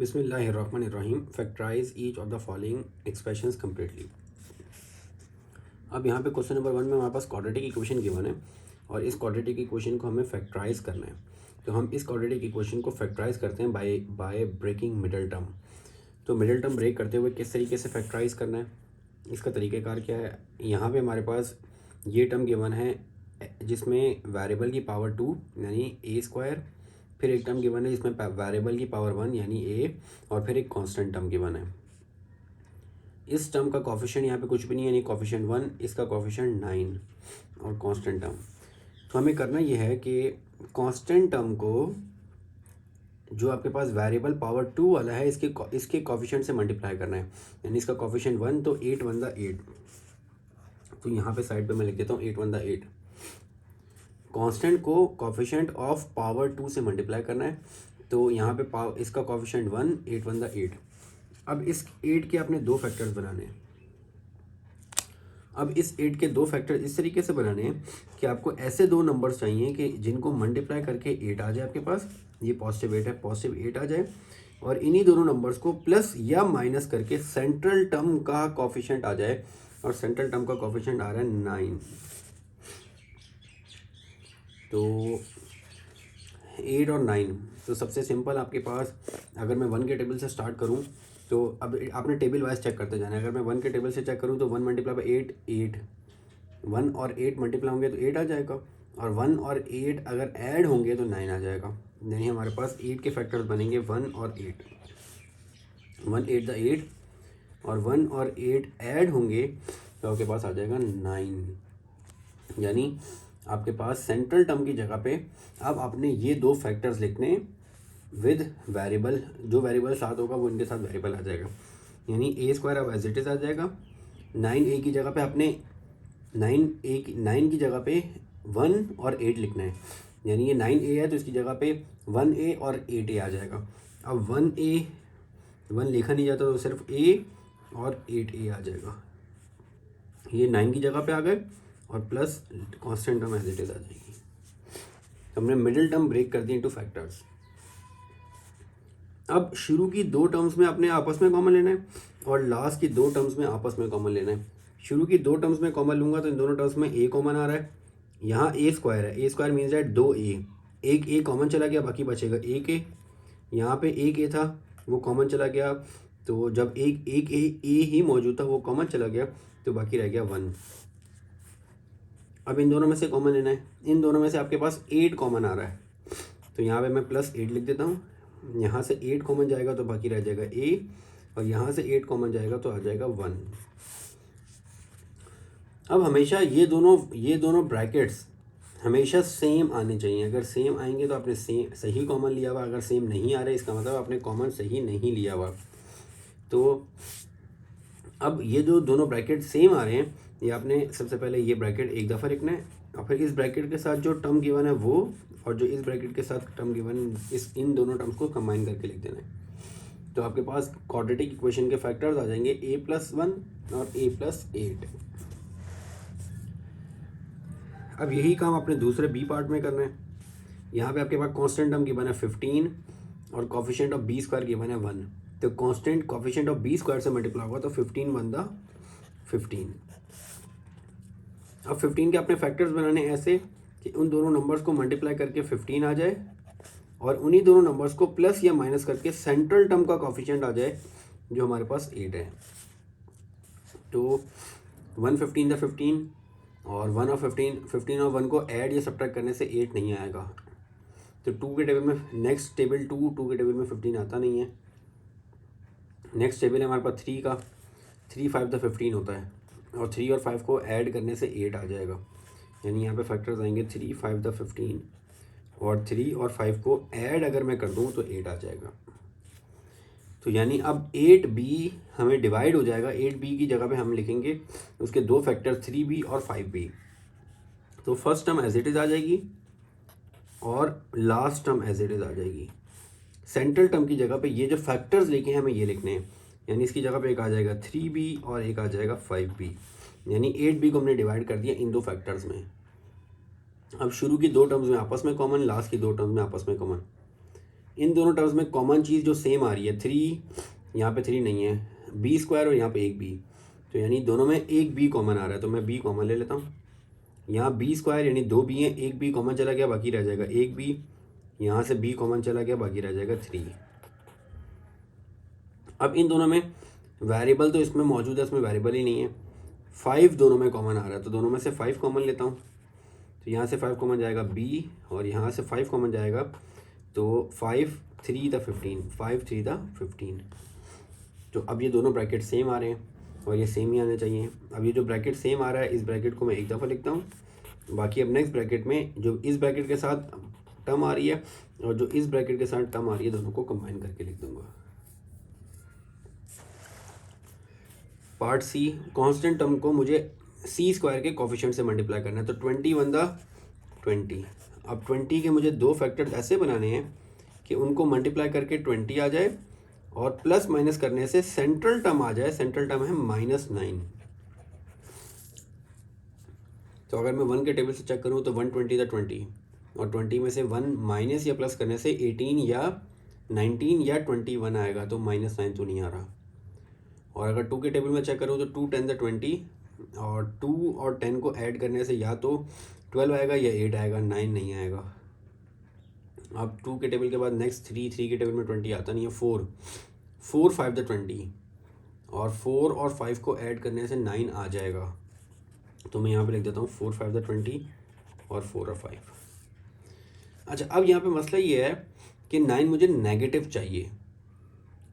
बिस्मिल्लाहिर्रहमानिर्रहीम। Factorise each of the following expressions completely. अब यहाँ पे क्वेश्चन नंबर 1 में हमारे पास क्वाड्रेटिक इक्वेशन गिवन है और इस क्वाड्रेटिक इक्वेशन को हमें फैक्टराइज करना है। तो हम इस क्वाड्रेटिक इक्वेशन को फैक्टराइज करते हैं बाय ब्रेकिंग मिडल टर्म। तो मिडल टर्म ब्रेक करते हुए किस तरीके से फैक्टराइज करना है, इसका तरीक़ाकार क्या है। यहाँ पे हमारे पास ये टर्म गिवन है जिसमें वेरिएबल की पावर 2 यानी ए स्क्वायर, फिर एक टर्म गिवन है जिसमें वेरिएबल की पावर 1 यानी ए, और फिर एक कांस्टेंट टर्म गिवन है। इस टर्म का कोफिशिएंट यहाँ पे कुछ भी नहीं है यानी कोफिशिएंट 1, इसका कोफिशिएंट 9 और कांस्टेंट टर्म। तो हमें करना ये है कि कांस्टेंट टर्म को जो आपके पास वेरिएबल पावर 2 वाला है इसके कोफिशिएंट से मल्टीप्लाई करना है, यानी इसका कोफिशिएंट 1 तो 8 1 द 8। तो यहाँ पे साइड पे मैं लिख देता हूँ 8 1 द 8। कांस्टेंट को कोफिशिएंट ऑफ पावर 2 से मल्टीप्लाई करना है, तो यहाँ पे इसका कोफिशिएंट 1 8 1 द 8। अब इस 8 के अपने दो फैक्टर्स बनाने हैं। अब इस 8 के दो फैक्टर इस तरीके से बनाने हैं कि आपको ऐसे दो नंबर्स चाहिए कि जिनको मल्टीप्लाई करके 8 आ जाए आपके पास, ये पॉजिटिव 8 है, पॉजिटिव 8 आ जाए, और इन्हीं दोनों नंबर्स को प्लस या माइनस करके सेंट्रल टर्म का कोफिशिएंट आ जाए, और सेंट्रल टर्म का कोफिशिएंट आ रहा है 9। तो 8 और 9, तो सबसे सिंपल आपके पास अगर मैं 1 के टेबल से स्टार्ट करूं तो अब आपने टेबल वाइज चेक करते जाना है। अगर मैं 1 के टेबल से चेक करूं तो 1 मल्टीप्लाई बाई 8 8, 1 और 8 मल्टीप्लाई होंगे तो 8 आ जाएगा, और 1 और 8 अगर ऐड होंगे तो 9 आ जाएगा। यानी हमारे पास 8 के फैक्टर्स बनेंगे 1 और 8, 1 8 द 8, और 1 और 8 ऐड होंगे तो आपके पास आ जाएगा 9। यानी आपके पास सेंट्रल टर्म की जगह पे अब आपने ये दो फैक्टर्स लिखने विद वेरिएबल, जो वेरिएबल साथ होगा वो इनके साथ वेरिएबल आ जाएगा, यानी ए स्क्वायर अब एज इट इज़ आ जाएगा। 9a की जगह पे आपने 9 की जगह पे 1 और 8 लिखना है, यानी ये 9a है तो इसकी जगह पे 1a और 8a आ जाएगा। अब 1 लिखा नहीं जाता तो सिर्फ a और 8a आ जाएगा। ये 9 की जगह पे आ गए और plus constant term as it is आ जाएगी। तो हमने मिडिल टर्म ब्रेक कर दी इनटू फैक्टर्स। अब शुरू की दो टर्म्स में अपने आपस में कॉमन लेना है और लास्ट की दो टर्म्स में आपस में कॉमन लेना है। शुरू की दो टर्म्स में कॉमन लूँगा तो इन दोनों टर्म्स में a कॉमन आ रहा है, यहाँ a स्क्वायर है, a square means that 2a, एक a कॉमन चला गया, बाकी बचेगा एक a। यहाँ पे एक a था वो कॉमन चला गया, तो जब एक a ही मौजूद था वो कॉमन चला गया तो बाकी रह गया 1। अब इन दोनों में से कॉमन लेना है, इन दोनों में से आपके पास 8 कॉमन आ रहा है, तो यहाँ पे मैं प्लस 8 लिख देता हूँ। यहाँ से 8 कॉमन जाएगा तो बाकी रह जाएगा a, और यहाँ से 8 कॉमन जाएगा तो आ जाएगा 1। अब हमेशा ये दोनों ब्रैकेट्स हमेशा सेम आने चाहिए। अगर सेम आएंगे तो आपने सेम सही कॉमन लिया हुआ, अगर सेम नहीं आ रहे इसका मतलब आपने कॉमन सही नहीं लिया हुआ। तो अब ये जो दोनों ब्रैकेट सेम आ रहे हैं, ये आपने सबसे पहले ये ब्रैकेट एक दफ़ा लिखना है, और फिर इस ब्रैकेट के साथ जो टर्म गिवन है वो, और जो इस ब्रैकेट के साथ टर्म गिवन इन दोनों टर्म्स को कंबाइन करके लिख देना है। तो आपके पास क्वाड्रेटिक इक्वेशन के फैक्टर्स आ जाएंगे a+1 और a+8। अब यही काम आपने दूसरे बी पार्ट में करना है। यहाँ पे आपके पास कांस्टेंट टर्म गिवन है 15 और coefficient of b square given है 1। तो constant coefficient of b square से मल्टीप्लाई होगा तो 15 1 द 15। अब 15 के अपने फैक्टर्स बनाने ऐसे कि उन दोनों नंबर्स को मल्टीप्लाई करके 15 आ जाए, और उन्हीं दोनों नंबर्स को प्लस या माइनस करके सेंट्रल टर्म का कोफिशिएंट आ जाए जो हमारे पास 8 है। तो 1 15 द 15 और 1 और 15 और 1 को ऐड या सब्ट्रैक्ट करने से 8 नहीं आएगा। तो 2 के टेबल में नेक्स्ट टेबल 2 के टेबल में 15 आता नहीं है। नेक्स्ट टेबल है हमारे पास 3 का, 3 5 द 15 होता है, और 3 और 5 को ऐड करने से 8 आ जाएगा। यानी यहाँ पे फैक्टर्स आएंगे 3 5 द 15, और 3 और 5 को ऐड अगर मैं कर दूँ तो 8 आ जाएगा। तो यानी अब 8b हमें डिवाइड हो जाएगा, 8b की जगह पे हम लिखेंगे उसके दो फैक्टर 3b और 5b। तो first term as it is आ जाएगी और last term as it is आ जाएगी। सेंट्रल टर्म की जगह पे ये जो फैक्टर्स लेके हैं हमें ये लिखने हैं, यानी इसकी जगह पे एक आ जाएगा 3b और एक आ जाएगा 5b, यानी 8b को हमने डिवाइड कर दिया इन दो फैक्टर्स में। अब शुरू की दो टर्म्स में आपस में कॉमन, लास्ट की दो टर्म्स में आपस में कॉमन। इन दोनों टर्म्स में कॉमन चीज़ जो सेम आ रही है, 3 यहाँ पे 3 नहीं है, बी स्क्वायर और यहाँ पे एक बी, तो यानी दोनों में एक बी कॉमन आ रहा है, तो मैं बी कॉमन ले लेता हूँ। यहाँ बी स्क्वायर यानी 2 बी हैं, एक बी कॉमन चला गया, बाकी रह जाएगा एक बी, यहाँ से बी कॉमन चला गया, बाकी रह जाएगा 3। अब इन दोनों में वेरिएबल तो इसमें मौजूद है, इसमें वेरिएबल ही नहीं है। 5 दोनों में कॉमन आ रहा है, तो दोनों में से 5 कॉमन लेता हूँ, तो यहाँ से 5 कॉमन जाएगा बी, और यहाँ से 5 कॉमन जाएगा, तो 5 3 द 15, 5 3 द 15। तो अब ये दोनों ब्रैकेट सेम आ रहे हैं और ये सेम ही आने चाहिए। अब ये जो ब्रैकेट सेम आ रहा है, इस ब्रैकेट को मैं एक दफ़ा लिखता हूँ, बाकी अब नेक्स्ट ब्रैकेट में जो इस ब्रैकेट के साथ टर्म आ रही है और जो इस ब्रैकेट के साथ टर्म आ रही है, दोनों को कंबाइन करके लिख दूंगा। पार्ट सी, कांस्टेंट टर्म को मुझे सी स्क्वायर के कोफिशिएंट से मल्टीप्लाई करना है, तो 21 द 20। अब 20 के मुझे दो फैक्टर्स ऐसे बनाने हैं कि उनको मल्टीप्लाई करके 20 आ जाए और प्लस माइनस करने से सेंट्रल टर्म आ जाए। सेंट्रल टर्म है -9। तो अगर मैं 1 के टेबल से चेक करूँ तो 120 द 20, और 20 में से 1 माइनस या प्लस करने से 18 या 19 या 21 आएगा, तो -9 तो नहीं आ रहा। और अगर 2 के टेबल में चेक करूँ तो 2 10 द 20, और 2 और 10 को ऐड करने से या तो 12 आएगा या 8 आएगा, 9 नहीं आएगा। अब 2 के टेबल के बाद नेक्स्ट 3 के टेबल में 20 आता नहीं है। 4 5 द 20, और 4 और 5 को ऐड करने से 9 आ जाएगा, तो मैं यहाँ पे लिख देता हूँ 4 5 द 20 और 4 और 5। अच्छा, अब यहाँ पे मसला ये है कि 9 मुझे नेगेटिव चाहिए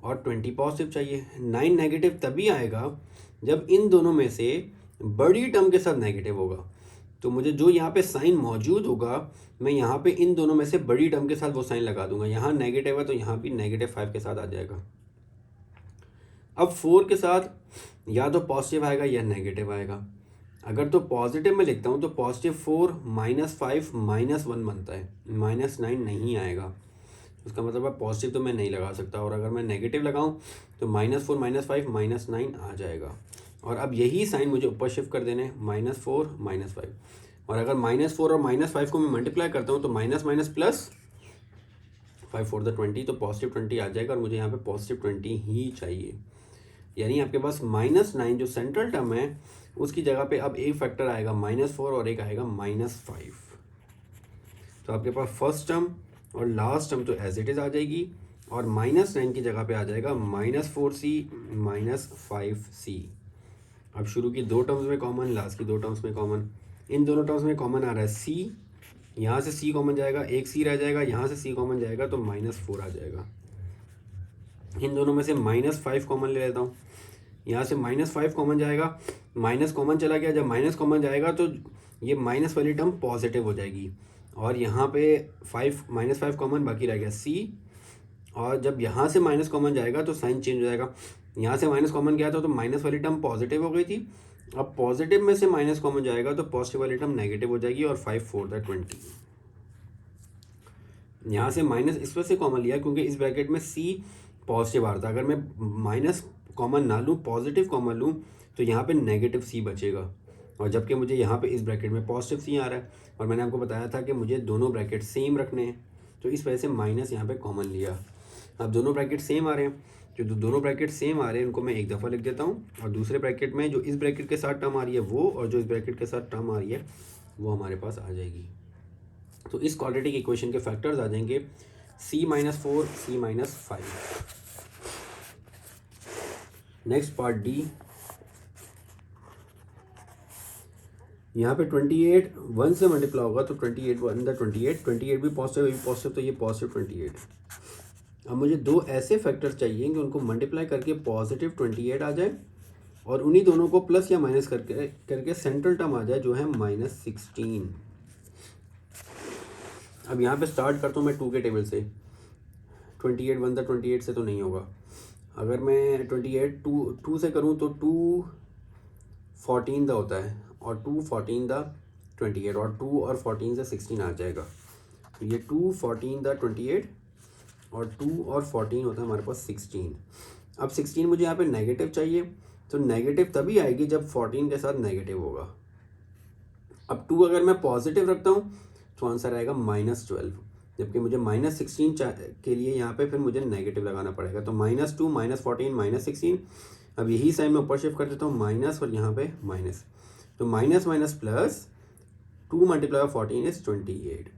और 20 पॉजिटिव चाहिए। 9 नेगेटिव तभी आएगा जब इन दोनों में से बड़ी टर्म के साथ नेगेटिव होगा। तो मुझे जो यहाँ पे साइन मौजूद होगा, मैं यहाँ पे इन दोनों में से बड़ी टर्म के साथ वो साइन लगा दूंगा। यहाँ नेगेटिव है तो यहाँ भी -5 के साथ आ जाएगा। अब 4 के साथ या तो पॉजिटिव आएगा या नेगेटिव आएगा। अगर तो पॉजिटिव में लिखता हूँ तो +4 -5 -1 बनता है, -9 नहीं आएगा। उसका मतलब है पॉजिटिव तो मैं नहीं लगा सकता, और अगर मैं नेगेटिव लगाऊं तो -4 -5 -9 आ जाएगा। और अब यही साइन मुझे ऊपर शिफ्ट कर देने, -4 -5, और अगर -4 और -5 को मैं मल्टीप्लाई करता हूं तो माइनस माइनस प्लस 5 4 द 20, तो +20 आ जाएगा, और मुझे यहाँ पे +20 ही चाहिए। यानी आपके पास -9 जो सेंट्रल टर्म है उसकी जगह पे अब एक फैक्टर आएगा -4 और एक आएगा -5। तो आपके पास फर्स्ट टर्म और लास्ट टर्म तो एज इट इज़ आ जाएगी, और -9 की जगह पे आ जाएगा -4c -5c। अब शुरू की दो टर्म्स में कॉमन, लास्ट की दो टर्म्स में कॉमन। इन दोनों टर्म्स में कॉमन आ रहा है c, यहाँ से c कॉमन जाएगा, एक c रह जाएगा, यहाँ से c कॉमन जाएगा तो -4 आ जाएगा। इन दोनों में से -5 कॉमन ले लेता हूँ, यहाँ से -5 कॉमन जाएगा, माइनस कॉमन चला गया, जब माइनस कॉमन जाएगा तो ये माइनस वाली टर्म पॉजिटिव हो जाएगी, और यहाँ पे -5 कॉमन, बाकी रह गया c, और जब यहाँ से माइनस कॉमन जाएगा तो साइन चेंज हो जाएगा। यहाँ से माइनस कॉमन गया था तो माइनस वाली टर्म पॉजिटिव हो गई थी, अब पॉजिटिव में से माइनस कॉमन जाएगा तो पॉजिटिव वाली टर्म नेगेटिव हो जाएगी, और 5 4 द 20। यहाँ से माइनस इस वजह से कॉमन लिया क्योंकि इस ब्रैकेट में c पॉजिटिव आ रहा था। अगर मैं माइनस कॉमन ना लूँ, पॉजिटिव कॉमन लूँ, तो यहाँ पे नेगेटिव c बचेगा, और जबकि मुझे यहाँ पे इस ब्रैकेट में पॉजिटिव c आ रहा है, और मैंने आपको बताया था कि मुझे दोनों ब्रैकेट सेम रखने हैं, तो इस वजह से माइनस यहाँ पे कॉमन लिया। अब दोनों ब्रैकेट सेम आ रहे हैं, जो दोनों ब्रैकेट सेम आ रहे हैं उनको मैं एक दफ़ा लिख देता हूँ, और दूसरे ब्रैकेट में जो इस ब्रैकेट के साथ टर्म आ रही है वो, और जो इस ब्रैकेट के साथ टर्म आ रही है वो हमारे पास आ जाएगी। तो इस क्वाड्रेटिक इक्वेशन के फैक्टर्स आ जाएंगे c -4 c -5। Next part D, यहाँ पे 28 1 से मल्टीप्लाई होगा तो 28 1 द 28 भी पॉजिटिव, तो ये +28। अब मुझे दो ऐसे फैक्टर्स चाहिए कि उनको मल्टीप्लाई करके +28 आ जाए, और उन्हीं दोनों को प्लस या माइनस करके सेंट्रल टर्म आ जाए जो है -16। अब यहाँ पे स्टार्ट करता हूँ मैं 2 के टेबल से। 28 1 द 28 से तो नहीं होगा, अगर मैं 28 2 से करूँ तो 2 14 द होता है, और 2 14 द 28, और 2 और 14 से 16 आ जाएगा, तो ये 2 14 द 28 और 2 और 14 होता है हमारे पास 16। अब 16 मुझे यहाँ पे नेगेटिव चाहिए, तो नेगेटिव तभी आएगी जब 14 के साथ नेगेटिव होगा। अब 2 अगर मैं पॉजिटिव रखता हूँ तो आंसर आएगा -12, जबकि मुझे -16 के लिए यहाँ पे फिर मुझे नेगेटिव लगाना पड़ेगा। तो -2 -14 -16, अब यही साइन मैं ऊपर शिफ्ट कर देता हूँ माइनस और यहाँ पे माइनस, तो माइनस माइनस प्लस 2 × 14 इज 28,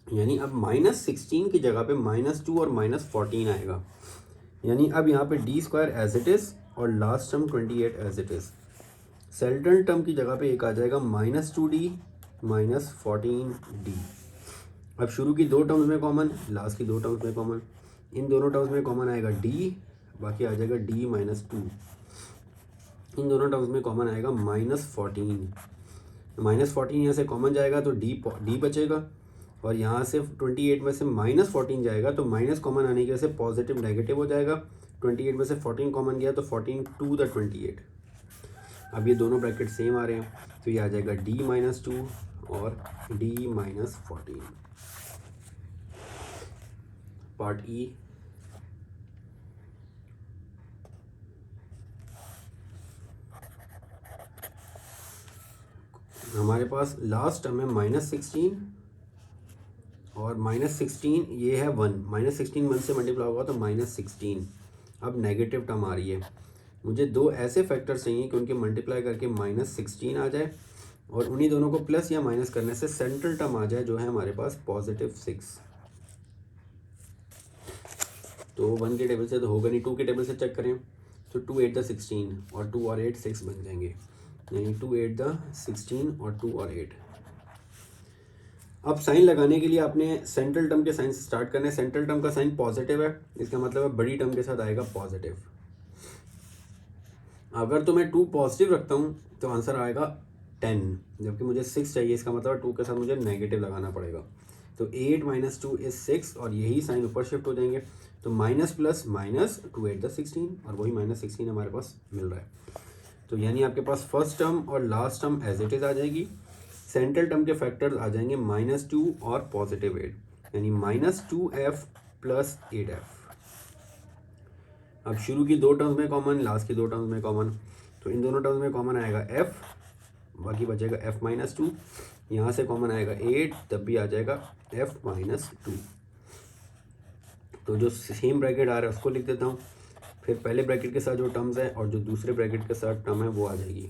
यानी अब -16 की जगह पे -2 और -14 आएगा। यानी अब यहाँ पे d² एज इट इज़ और last term 28 as it is. Central term की जगह पे एक आ जाएगा -2d -14d। अब शुरू की दो टर्म्स में कॉमन, लास्ट की दो टर्म्स में कॉमन, इन दोनों टर्म्स में कॉमन आएगा d, बाकी आ जाएगा d -2। इन दोनों टर्म्स में कॉमन आएगा -14, -14 यहाँ से कॉमन जाएगा तो d बचेगा, और यहाँ से 28 में से -14 जाएगा तो माइनस कॉमन आने की वजह से पॉजिटिव नेगेटिव हो जाएगा। 28 में से 14 कॉमन गया तो 14 2 द 28। अब ये दोनों ब्रैकेट सेम आ रहे हैं तो ये आ जाएगा d -2 और d -14। पार्ट ई, हमारे पास लास्ट टर्म है -16 और -16 ये है 1, -16 1 से मल्टीप्लाई होगा तो -16। अब नेगेटिव टर्म आ रही है, मुझे दो ऐसे फैक्टर्स चाहिए कि उनके मल्टीप्लाई करके -16 आ जाए और उन्हीं दोनों को प्लस या माइनस करने से सेंट्रल टर्म आ जाए जो है हमारे पास +6। तो 1 के टेबल से तो होगा नहीं, 2 के टेबल से चेक करें तो 2 8 द 16 और 2 और 8 6 बन जाएंगे, यानी 2 8 द 16 और 2 और 8। अब साइन लगाने के लिए आपने सेंट्रल टर्म के साइन से स्टार्ट करना है। सेंट्रल टर्म का साइन पॉजिटिव है, इसका मतलब है बड़ी टर्म के साथ आएगा पॉजिटिव। अगर तो मैं 2 पॉजिटिव रखता हूँ तो आंसर आएगा 10, जबकि मुझे 6 चाहिए, इसका मतलब 2 के साथ मुझे नेगेटिव लगाना पड़ेगा। तो 8 - 2 इज 6 और यही साइन ऊपर शिफ्ट हो जाएंगे, तो माइनस प्लस माइनस 2 8 द 16 और वही -16 हमारे पास मिल रहा है। तो यानी आपके पास फर्स्ट टर्म और last term as it is आ जाएगी। सेंट्रल टर्म के फैक्टर्स आ जाएंगे -2 और +8, यानी -2f + 8f। अब शुरू की दो टर्म्स में कॉमन, लास्ट की दो टर्म्स में कॉमन, तो इन दोनों टर्म्स में कॉमन आएगा f, बाकी बचेगा f -2। यहाँ से कॉमन आएगा 8, तब भी आ जाएगा f -2। तो जो सेम ब्रैकेट आ रहा है उसको लिख देता हूँ, फिर पहले ब्रैकेट के साथ जो टर्म्स है और जो दूसरे ब्रैकेट के साथ टर्म है वो आ जाएगी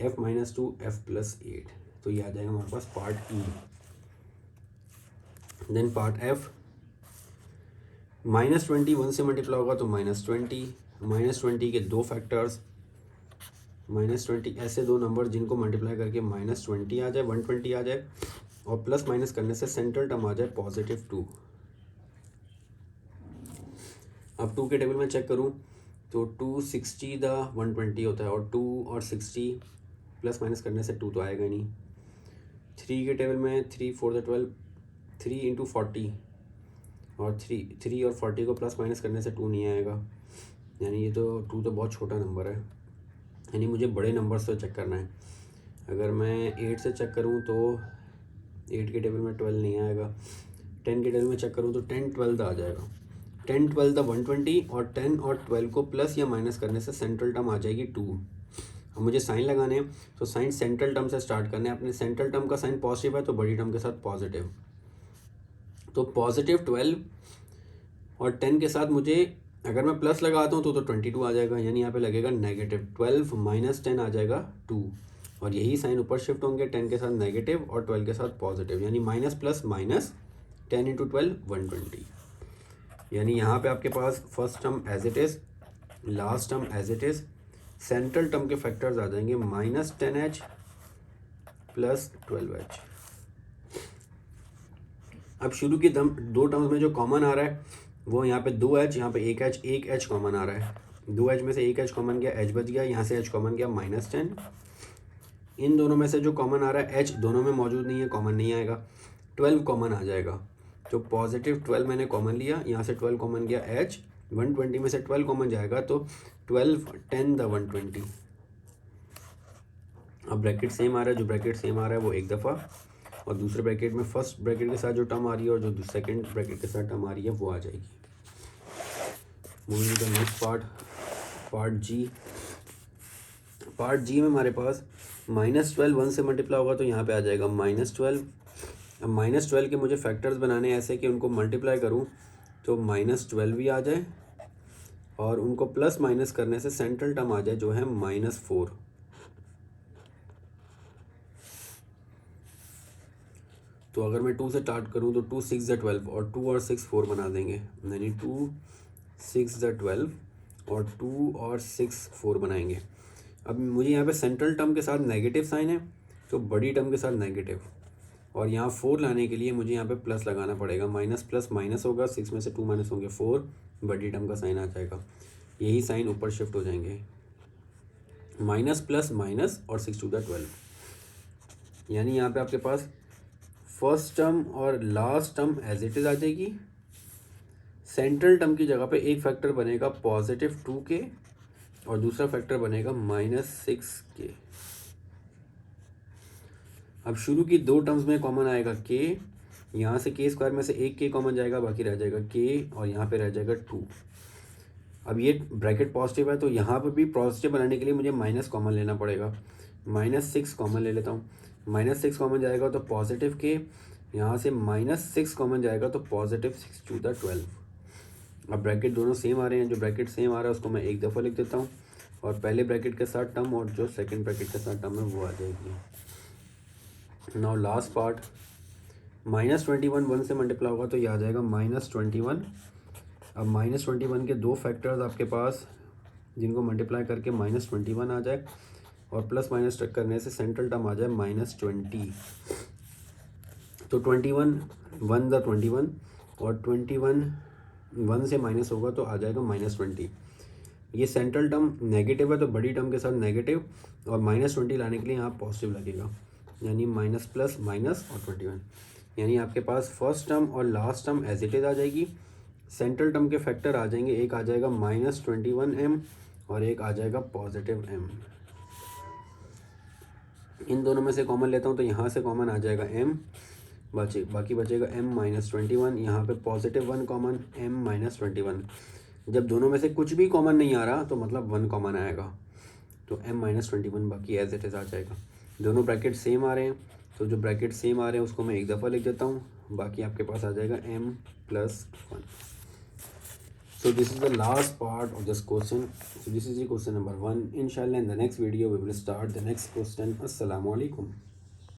f -2 f + 8। तो ये आ जाएगा हमारे पास पार्ट ई। देन पार्ट एफ, -20 1 से मल्टीप्लाई होगा तो -20, -20 के दो फैक्टर्स, -20 ऐसे दो नंबर जिनको मल्टीप्लाई करके -20 आ जाए, 120 आ जाए और प्लस माइनस करने से सेंट्रल टर्म आ जाए +2। अब 2 के टेबल में चेक करूं तो 2 60 द 120 होता है और 2 और 60 प्लस माइनस करने से 2 तो आएगा नहीं। 3 के टेबल में 3 4 द 12, 3 × 40 और 3 और 40 को प्लस माइनस करने से 2 नहीं आएगा, यानी ये तो 2 तो बहुत छोटा नंबर है, यानी मुझे बड़े नंबर से चेक करना है। अगर मैं 8 से चेक करूं तो 8 के टेबल में 12 नहीं आएगा। 10 के टेबल में चेक करूं तो 10 12 आ जाएगा। 10 12 120 और 10 और 12 को प्लस या माइनस करने से सेंट्रल टर्म आ जाएगी 2। अब मुझे साइन लगाने हैं तो साइन सेंट्रल टर्म से स्टार्ट करने हैं। अपने सेंट्रल टर्म का साइन पॉजिटिव है तो बड़ी टर्म के साथ पॉजिटिव, तो +12 और 10 के साथ मुझे अगर मैं प्लस लगाता हूँ तो 22 आ जाएगा, यानी यहाँ पे लगेगा -12 -10 आ जाएगा 2 और यही साइन ऊपर शिफ्ट होंगे 10 के साथ नेगेटिव और 12 के साथ पॉजिटिव, यानी माइनस प्लस माइनस 10 × 12 120। यानी यहाँ पे आपके पास first term as it is, last term as it is, central term के फैक्टर्स आ जाएंगे -10h + 12h। अब शुरू की दो टर्म्स में जो कॉमन आ रहा है वो यहाँ पे 2h, यहाँ पे 1h कॉमन आ रहा है। 2h में से 1h कॉमन गया, h बच गया, यहाँ से h कॉमन गया -10। इन दोनों में से जो कॉमन आ रहा है h दोनों में मौजूद नहीं है, कॉमन नहीं आएगा। 12 कॉमन आ जाएगा, तो +12 मैंने कॉमन लिया, यहाँ से 12 कॉमन गया h, 120 में से 12 कॉमन जाएगा तो 12 10 द 120। अब ब्रैकेट सेम आ रहा है, जो ब्रैकेट सेम आ रहा है वो एक दफ़ा, और दूसरे ब्रैकेट में फर्स्ट ब्रैकेट के साथ जो टर्म आ रही है और जो सेकंड ब्रैकेट के साथ टर्म आ रही है वो आ जाएगी। Moving to the next part G. Part G में हमारे पास -12 1 से मल्टीप्लाई होगा तो यहाँ पे आ जाएगा -12। अब -12 के मुझे फैक्टर्स बनाने ऐसे कि उनको मल्टीप्लाई करूँ तो -12 भी आ जाए और उनको प्लस माइनस करने से सेंट्रल टर्म आ जाए जो है -4। तो अगर मैं 2 से स्टार्ट करूँ तो 2 6 ज़ा 12 और 2 और 6 4 बना देंगे, यानी 2 6 ज़ा 12 और 2 और 6 4 बनाएंगे। अब मुझे यहाँ पे सेंट्रल टर्म के साथ नेगेटिव साइन है तो बड़ी टर्म के साथ नेगेटिव, और यहाँ 4 लाने के लिए मुझे यहाँ पे प्लस लगाना पड़ेगा, माइनस प्लस माइनस होगा, 6 में से 2 माइनस होंगे 4, बड़ी टर्म का साइन आ जाएगा, यही साइन ऊपर शिफ्ट हो जाएंगे, माइनस प्लस माइनस और 6 टू द 12, यानी यहाँ पे आपके पास फर्स्ट टर्म और last term as it is आ जाएगी। सेंट्रल टर्म की जगह पे एक फैक्टर बनेगा +2 के और दूसरा फैक्टर बनेगा -6 के। अब शुरू की दो टर्म्स में कॉमन आएगा के, यहाँ से के स्क्वायर में से एक के कॉमन जाएगा, बाकी रह जाएगा के और यहाँ पे रह जाएगा 2। अब ये ब्रैकेट पॉजिटिव है तो यहाँ पर भी पॉजिटिव बनाने के लिए मुझे माइनस कॉमन लेना पड़ेगा, -6 कॉमन ले लेता हूँ, -6 कॉमन जाएगा तो पॉजिटिव के, यहाँ से -6 कॉमन जाएगा तो +6 टू द 12। अब ब्रैकेट दोनों सेम आ रहे हैं, जो ब्रैकेट सेम आ रहा है उसको मैं एक दफ़ा लिख देता हूँ और पहले ब्रैकेट के साथ टर्म और जो सेकंड ब्रैकेट के साथ टर्म है वो आ जाएगी। नाउ लास्ट पार्ट, -21 1 से मल्टीप्लाई होगा तो ये आ जाएगा -21। अब -21 के दो फैक्टर्स आपके पास जिनको मल्टीप्लाई करके -21 आ जाए और प्लस माइनस टक करने से सेंट्रल टर्म आ जाए -20। तो 21 1 द 21 और 21 1 से माइनस होगा तो आ जाएगा -20। ये सेंट्रल टर्म नेगेटिव है तो बड़ी टर्म के साथ नेगेटिव और -20 लाने के लिए यहाँ पॉजिटिव लगेगा, यानी माइनस प्लस माइनस और 21, यानी आपके पास फर्स्ट टर्म और last term as it is आ जाएगी। सेंट्रल टर्म के फैक्टर आ जाएंगे, एक आ जाएगा -21m और एक आ जाएगा +m। इन दोनों में से कॉमन लेता हूँ तो यहाँ से कॉमन आ जाएगा m, बाकी बचेगा m-21, यहाँ पे +1 कॉमन m-21। जब दोनों में से कुछ भी कॉमन नहीं आ रहा तो मतलब 1 कॉमन आएगा, तो m-21 बाकी एज इट इज़ आ जाएगा। दोनों ब्रैकेट सेम आ रहे हैं तो जो ब्रैकेट सेम आ रहे हैं उसको मैं एक दफ़ा लिख देता हूँ, बाकी आपके पास आ जाएगा m+1। So this is the last part of this question. So this is the question number 1. Inshallah in the next video we will start the next question. Assalamu alaikum.